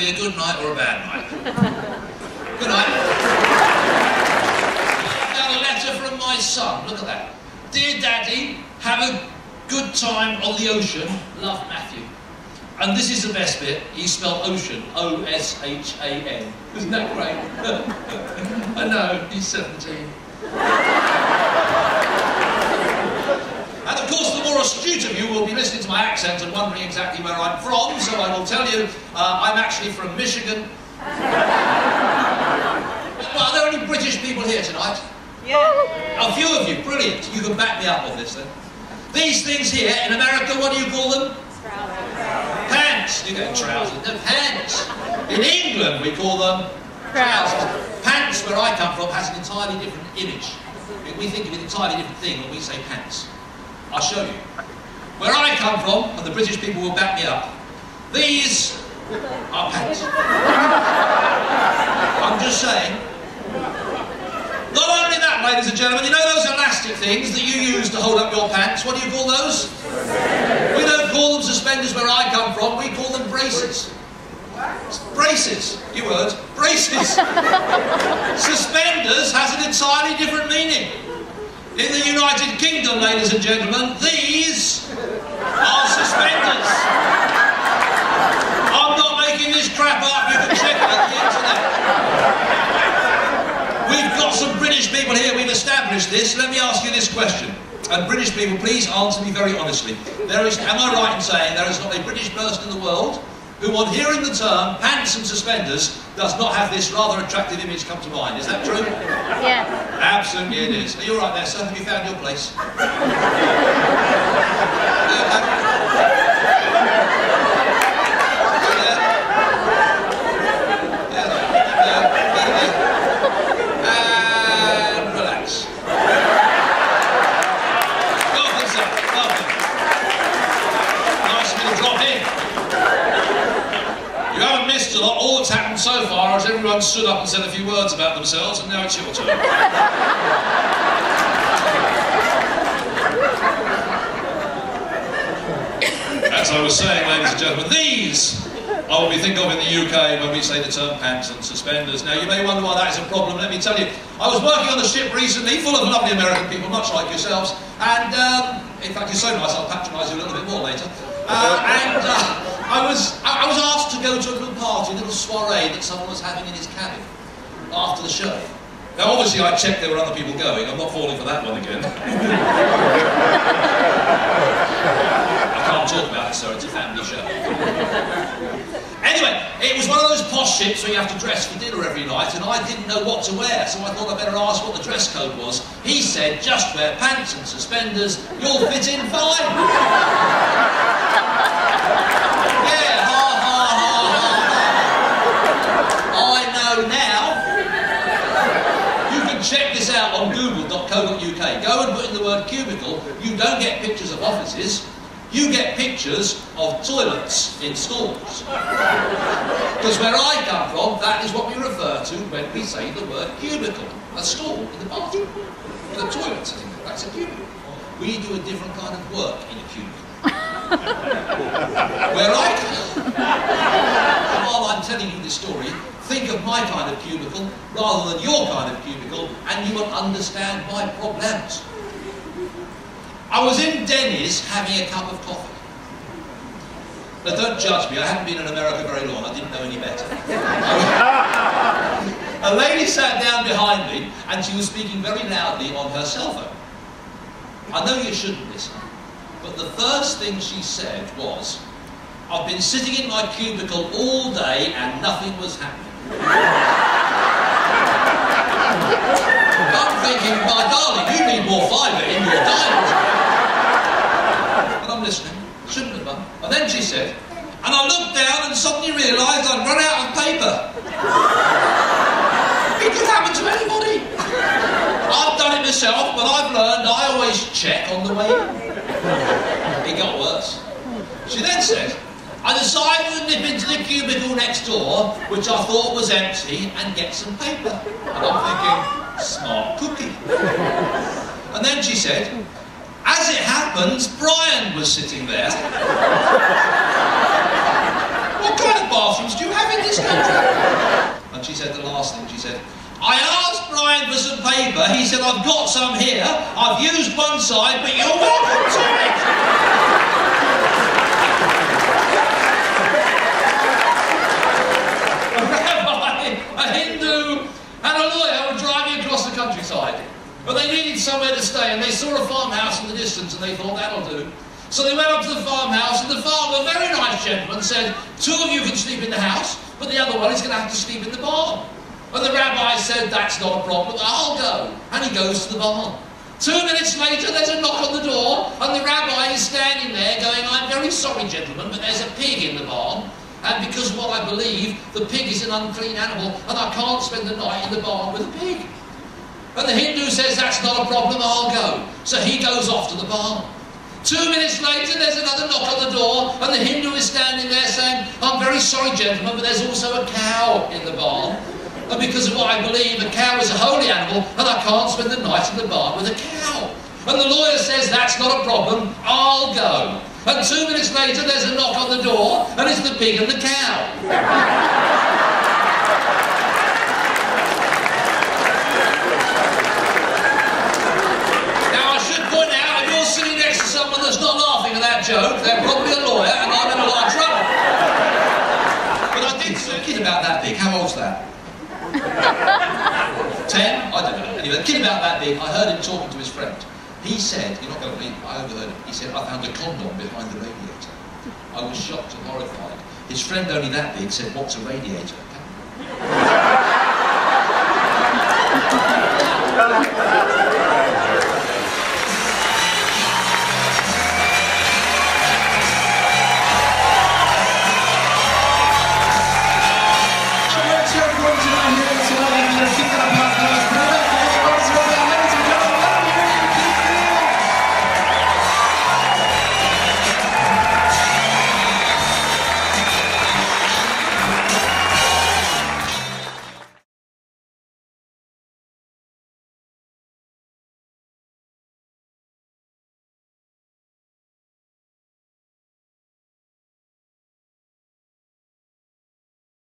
be a good night or a bad night. Good night. I got a letter from my son. Look at that. Dear Daddy, have a good time on the ocean. Love, Matthew. And this is the best bit. He spelled ocean. O-S-H-A-N. Isn't that great? I know. He's 17. And of course, the more astute of you will be listening to my accent and wondering exactly where I'm from, so I will tell you I'm actually from Michigan. Well, are there any British people here tonight? Yeah. A few of you, brilliant. You can back me up on this then. These things here, in America, what do you call them? Trousers. Pants. You get trousers. No, pants. In England, we call them trousers. Pants, where I come from, has an entirely different image. We think of an entirely different thing when we say pants. I'll show you. Where I come from, and the British people will back me up, these are pants. I'm just saying. Not only that, ladies and gentlemen, you know those elastic things that you use to hold up your pants? What do you call those? We don't call them suspenders where I come from, we call them braces. Braces, you heard, braces. Suspenders has an entirely different meaning. In the United Kingdom, ladies and gentlemen, these are suspenders. I'm not making this crap up, you can check it on the internet. We've got some British people here, we've established this. Let me ask you this question. And British people, please answer me very honestly. Am I right in saying there is not a British person in the world who, on hearing the term pants and suspenders, does not have this rather attractive image come to mind? Is that true? Yeah. Absolutely it is. Are you all right there, sir? Have you found your place? And relax. Lovely, sir. Lovely. Nice little drop in. You haven't missed a lot. All that's happened so far is everyone stood up and said a few words about themselves, and now it's your turn. As I was saying, ladies and gentlemen, these are what we think of in the UK when we say the term pants and suspenders. Now, you may wonder why that is a problem. Let me tell you. I was working on a ship recently, full of lovely American people, much like yourselves, and in fact, you're so nice, I'll patronise you a little bit more later. I was asked to go to a little party, a little soiree that someone was having in his cabin after the show. Now, obviously, I checked there were other people going. I'm not falling for that one again. I can't talk about it, sir. It's a family show. Anyway, it was one of those posh ships where you have to dress for dinner every night, and I didn't know what to wear, so I thought I'd better ask what the dress code was. He said, just wear pants and suspenders, you'll fit in fine. Yeah, ha, ha, ha, ha, ha. I know now. You can check this out on google.co.uk. Go and put in the word cubicle. You don't get pictures of offices. You get pictures of toilets in schools. Because where I come from, that is what we refer to when we say the word cubicle. A stall in the bathroom. With a toilet sitting there. That's a cubicle. We do a different kind of work in a cubicle. Where I come, while I'm telling you this story, think of my kind of cubicle rather than your kind of cubicle, and you will understand my problems. I was in Denny's having a cup of coffee. Now don't judge me, I hadn't been in America very long, I didn't know any better. A lady sat down behind me and she was speaking very loudly on her cell phone. I know you shouldn't listen, but the first thing she said was, I've been sitting in my cubicle all day and nothing was happening. I'm thinking, my darling, you need more fibre in your diet. But I'm listening, shouldn't have done. And then she said, and I looked down and suddenly realised I'd run out of paper. It could happen to anybody. I've done it myself, but I've learned I always check on the way in. It got worse. She then said, I decided to nip into the cubicle next door, which I thought was empty, and get some paper. And I'm thinking, smart cookie. And then she said, as it happens, Brian was sitting there. What kind of bathrooms do you have in this this country. And she said the last thing, she said, I asked Brian for some paper, he said, I've got some here, I've used one side, but you're welcome to it. A rabbi, a Hindu, and a lawyer were driving across the countryside. But they needed somewhere to stay, and they saw a farmhouse in the distance, and they thought, that'll do. So they went up to the farmhouse, and the farmer, a very nice gentleman, said, 2 of you can sleep in the house, but the other one is going to have to sleep in the barn. And the rabbi said, that's not a problem, I'll go. And he goes to the barn. 2 minutes later, there's a knock on the door, and the rabbi is standing there going, I'm very sorry, gentlemen, but there's a pig in the barn. And because of what I believe, the pig is an unclean animal, and I can't spend the night in the barn with a pig. And the Hindu says, that's not a problem, I'll go. So he goes off to the barn. 2 minutes later, there's another knock on the door, and the Hindu is standing there saying, I'm very sorry, gentlemen, but there's also a cow in the barn. And because of what I believe, a cow is a holy animal, and I can't spend the night in the barn with a cow. And the lawyer says, that's not a problem, I'll go. And 2 minutes later, there's a knock on the door, and it's the pig and the cow. Sitting next to someone that's not laughing at that joke, they're probably a lawyer and I'm in a lot of trouble. But I did see a kid about that big. How old's that? 10? I don't know. Anyway, a kid about that big, I heard him talking to his friend. He said, you're not going to believe it, I overheard him, he said, I found a condom behind the radiator. I was shocked and horrified. His friend, only that big, said, what's a radiator?